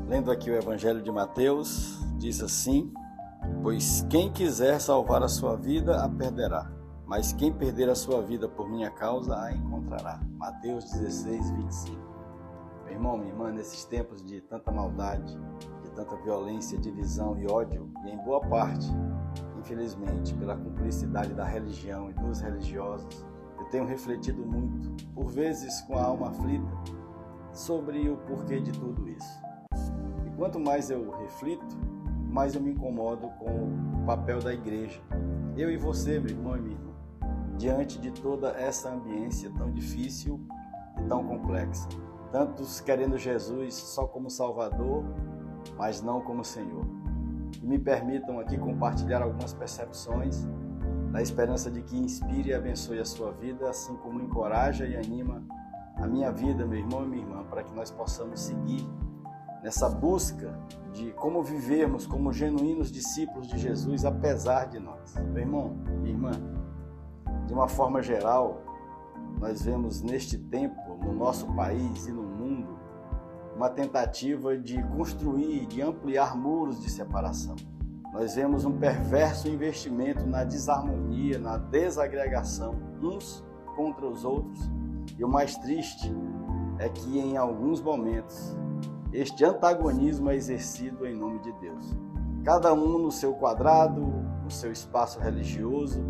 Lendo aqui o Evangelho de Mateus, diz assim: pois quem quiser salvar a sua vida, a perderá. Mas quem perder a sua vida por minha causa, a encontrará. Mateus 16, 25. Meu irmão, minha irmã, nesses tempos de tanta maldade, de tanta violência, divisão e ódio, e em boa parte, infelizmente, pela cumplicidade da religião e dos religiosos, eu tenho refletido muito, por vezes com a alma aflita, sobre o porquê de tudo isso. E quanto mais eu reflito, mais eu me incomodo com o papel da igreja. Eu e você, meu irmão e minha irmã, diante de toda essa ambiência tão difícil e tão complexa. Tantos querendo Jesus só como Salvador, mas não como Senhor. E me permitam aqui compartilhar algumas percepções na esperança de que inspire e abençoe a sua vida, assim como encoraja e anima a minha vida, meu irmão e minha irmã, para que nós possamos seguir nessa busca de como vivermos como genuínos discípulos de Jesus, apesar de nós. Meu irmão, minha irmã, de uma forma geral, nós vemos neste tempo, no nosso país e no mundo, uma tentativa de construir, de ampliar muros de separação. Nós vemos um perverso investimento na desarmonia, na desagregação, uns contra os outros. E o mais triste é que, em alguns momentos, este antagonismo é exercido em nome de Deus. Cada um no seu quadrado, no seu espaço religioso,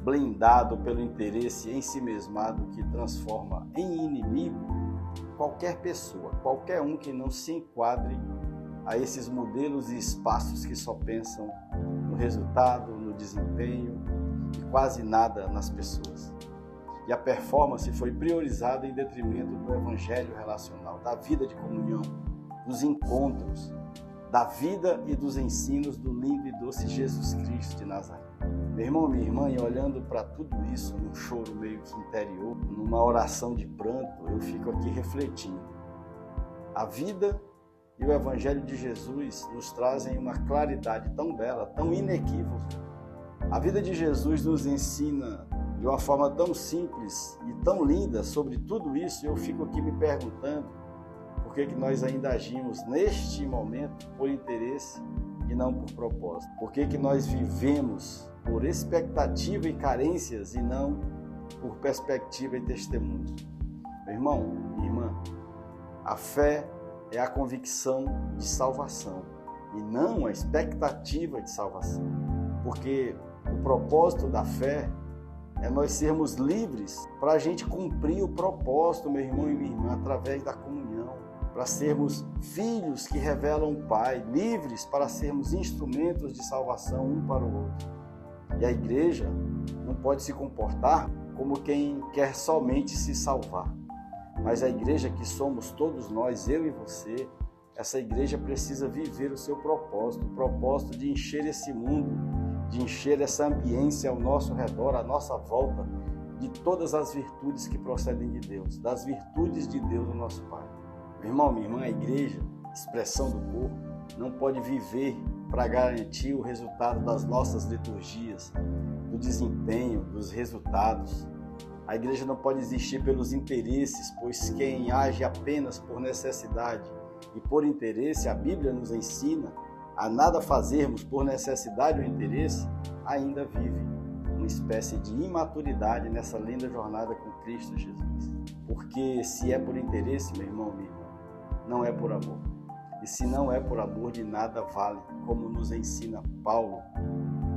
blindado pelo interesse ensimesmado que transforma em inimigo qualquer pessoa, qualquer um que não se enquadre a esses modelos e espaços que só pensam no resultado, no desempenho e quase nada nas pessoas. E a performance foi priorizada em detrimento do evangelho relacional, da vida de comunhão, dos encontros, da vida e dos ensinos do lindo e doce Jesus Cristo de Nazaré. Meu irmão, minha irmã, e olhando para tudo isso num choro meio que interior, numa oração de pranto, eu fico aqui refletindo. A vida e o evangelho de Jesus nos trazem uma claridade tão bela, tão inequívoca. A vida de Jesus nos ensina de uma forma tão simples e tão linda sobre tudo isso, e eu fico aqui me perguntando por que nós ainda agimos neste momento por interesse e não por propósito. Por que nós vivemos por expectativa e carências e não por perspectiva e testemunho. Meu irmão, minha irmã, a fé é a convicção de salvação e não a expectativa de salvação. Porque o propósito da fé é nós sermos livres para a gente cumprir o propósito, meu irmão e minha irmã, através da comunhão, para sermos filhos que revelam o Pai, livres para sermos instrumentos de salvação um para o outro. E a igreja não pode se comportar como quem quer somente se salvar. Mas a igreja que somos todos nós, eu e você, essa igreja precisa viver o seu propósito, o propósito de encher esse mundo, de encher essa ambiência ao nosso redor, à nossa volta, de todas as virtudes que procedem de Deus, das virtudes de Deus, o nosso Pai. Meu irmão, minha irmã, a igreja, expressão do corpo, não pode viver para garantir o resultado das nossas liturgias, do desempenho, dos resultados. A igreja não pode existir pelos interesses, pois quem age apenas por necessidade e por interesse, a Bíblia nos ensina a nada fazermos por necessidade ou interesse, ainda vive uma espécie de imaturidade nessa linda jornada com Cristo Jesus. Porque se é por interesse, meu irmão, minha irmã, não é por amor. E se não é por amor, de nada vale, como nos ensina Paulo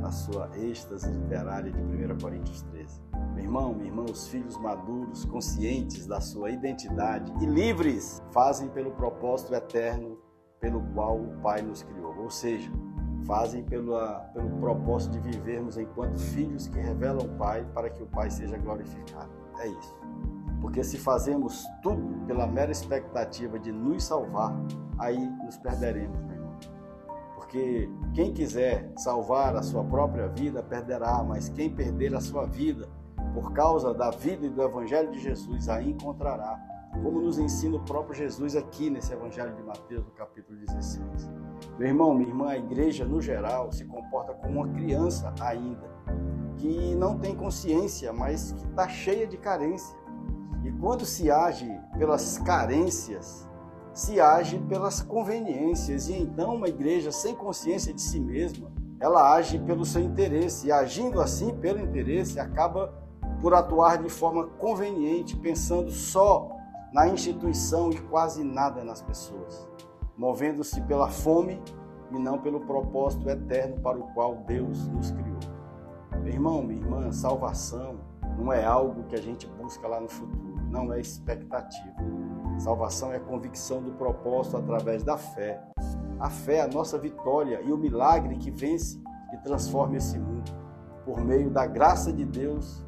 na sua êxtase literária de 1 Coríntios 13. Meu irmão, minha irmã, os filhos maduros, conscientes da sua identidade e livres, fazem pelo propósito eterno pelo qual o Pai nos criou. Ou seja, fazem pelo propósito de vivermos enquanto filhos que revelam o Pai para que o Pai seja glorificado. É isso. Porque se fazemos tudo pela mera expectativa de nos salvar, aí nos perderemos, meu irmão. Porque quem quiser salvar a sua própria vida, perderá, mas quem perder a sua vida por causa da vida e do Evangelho de Jesus, a encontrará. Como nos ensina o próprio Jesus aqui nesse Evangelho de Mateus, no capítulo 16. Meu irmão, minha irmã, a igreja, no geral, se comporta como uma criança ainda, que não tem consciência, mas que está cheia de carência. E quando se age pelas carências, se age pelas conveniências, e então uma igreja sem consciência de si mesma, ela age pelo seu interesse, e agindo assim pelo interesse, acaba por atuar de forma conveniente, pensando só na instituição e quase nada nas pessoas, movendo-se pela fome e não pelo propósito eterno para o qual Deus nos criou. Meu irmão, minha irmã, salvação não é algo que a gente busca lá no futuro, não é expectativa. Salvação é convicção do propósito através da fé. A fé é a nossa vitória e o milagre que vence e transforma esse mundo, por meio da graça de Deus,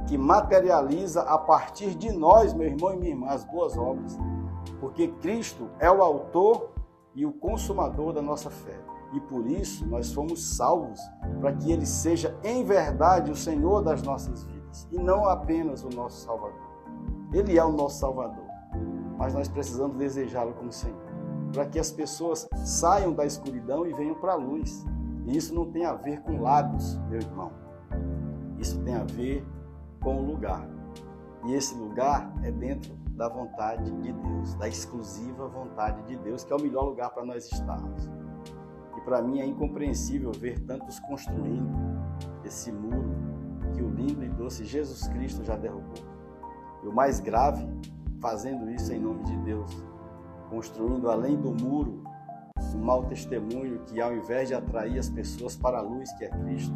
que materializa a partir de nós, meu irmão e minha irmã, as boas obras, porque Cristo é o autor e o consumador da nossa fé. E por isso nós fomos salvos, para que Ele seja em verdade o Senhor das nossas vidas, e não apenas o nosso Salvador. Ele é o nosso Salvador, mas nós precisamos desejá-lo como Senhor, para que as pessoas saiam da escuridão e venham para a luz. E isso não tem a ver com lados, meu irmão. Isso tem a ver com o lugar. E esse lugar é dentro da vontade de Deus, da exclusiva vontade de Deus, que é o melhor lugar para nós estarmos. E para mim é incompreensível ver tantos construindo esse muro que o lindo e doce Jesus Cristo já derrubou. E o mais grave, fazendo isso em nome de Deus, construindo além do muro um mau testemunho que, ao invés de atrair as pessoas para a luz que é Cristo,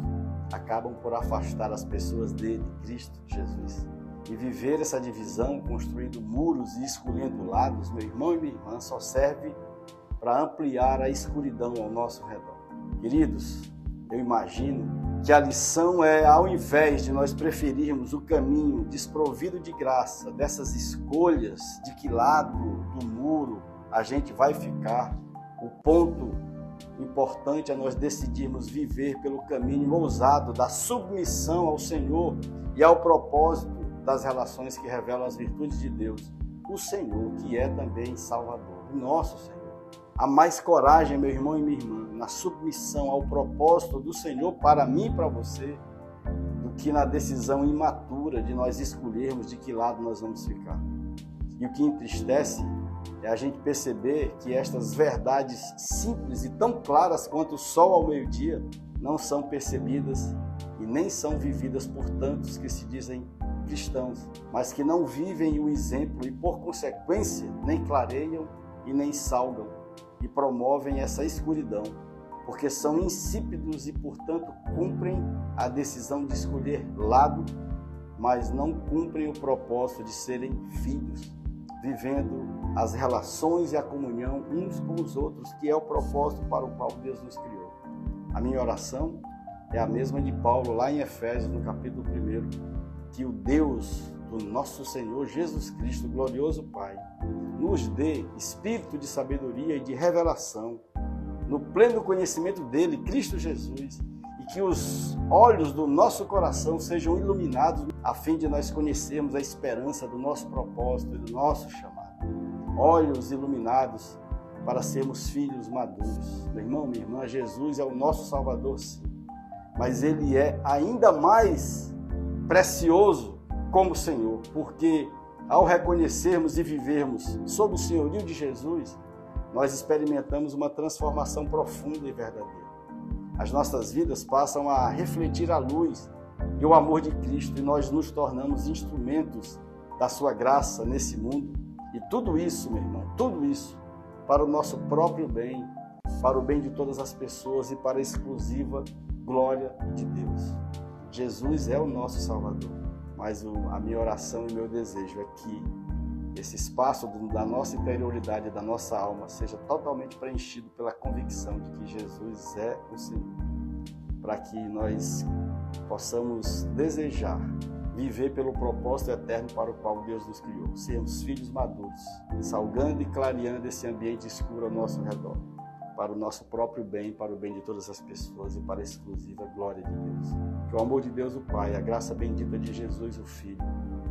acabam por afastar as pessoas dele, Cristo Jesus. E viver essa divisão, construindo muros e escolhendo lados, meu irmão e minha irmã, só serve para ampliar a escuridão ao nosso redor. Queridos, eu imagino que a lição é, ao invés de nós preferirmos o caminho desprovido de graça, dessas escolhas de que lado do muro a gente vai ficar, o ponto importante é nós decidirmos viver pelo caminho ousado da submissão ao Senhor e ao propósito das relações que revelam as virtudes de Deus, o Senhor, que é também Salvador, o nosso Senhor. Há mais coragem, meu irmão e minha irmã, na submissão ao propósito do Senhor para mim e para você, do que na decisão imatura de nós escolhermos de que lado nós vamos ficar. E o que entristece é a gente perceber que estas verdades simples e tão claras quanto o sol ao meio-dia não são percebidas e nem são vividas por tantos que se dizem cristãos, mas que não vivem o exemplo e, por consequência, nem clareiam e nem salgam e promovem essa escuridão, porque são insípidos e, portanto, cumprem a decisão de escolher lado, mas não cumprem o propósito de serem filhos, vivendo as relações e a comunhão uns com os outros, que é o propósito para o qual Deus nos criou. A minha oração é a mesma de Paulo, lá em Efésios, no capítulo 1, que o Deus do nosso Senhor Jesus Cristo, glorioso Pai, nos dê espírito de sabedoria e de revelação, no pleno conhecimento dele, Cristo Jesus, e que os olhos do nosso coração sejam iluminados a fim de nós conhecermos a esperança do nosso propósito e do nosso chamado. Olhos iluminados para sermos filhos maduros. Meu irmão, minha irmã, Jesus é o nosso Salvador, sim, mas Ele é ainda mais precioso como Senhor, porque ao reconhecermos e vivermos sob o senhorio de Jesus, nós experimentamos uma transformação profunda e verdadeira. As nossas vidas passam a refletir a luz e o amor de Cristo, e nós nos tornamos instrumentos da sua graça nesse mundo. E tudo isso, meu irmão, tudo isso para o nosso próprio bem, para o bem de todas as pessoas e para a exclusiva glória de Deus. Jesus é o nosso Salvador, mas a minha oração e meu desejo é que esse espaço da nossa interioridade, da nossa alma, seja totalmente preenchido pela convicção de que Jesus é o Senhor, para que nós possamos desejar viver pelo propósito eterno para o qual Deus nos criou, sermos filhos maduros, salgando e clareando esse ambiente escuro ao nosso redor, para o nosso próprio bem, para o bem de todas as pessoas e para a exclusiva glória de Deus. Que o amor de Deus, o Pai, a graça bendita de Jesus, o Filho,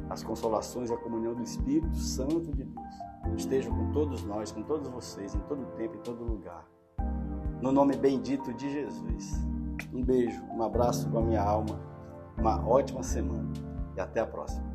as consolações e a comunhão do Espírito Santo de Deus estejam com todos nós, com todos vocês, em todo tempo, em todo lugar. No nome bendito de Jesus. Um beijo, um abraço com a minha alma, uma ótima semana e até a próxima.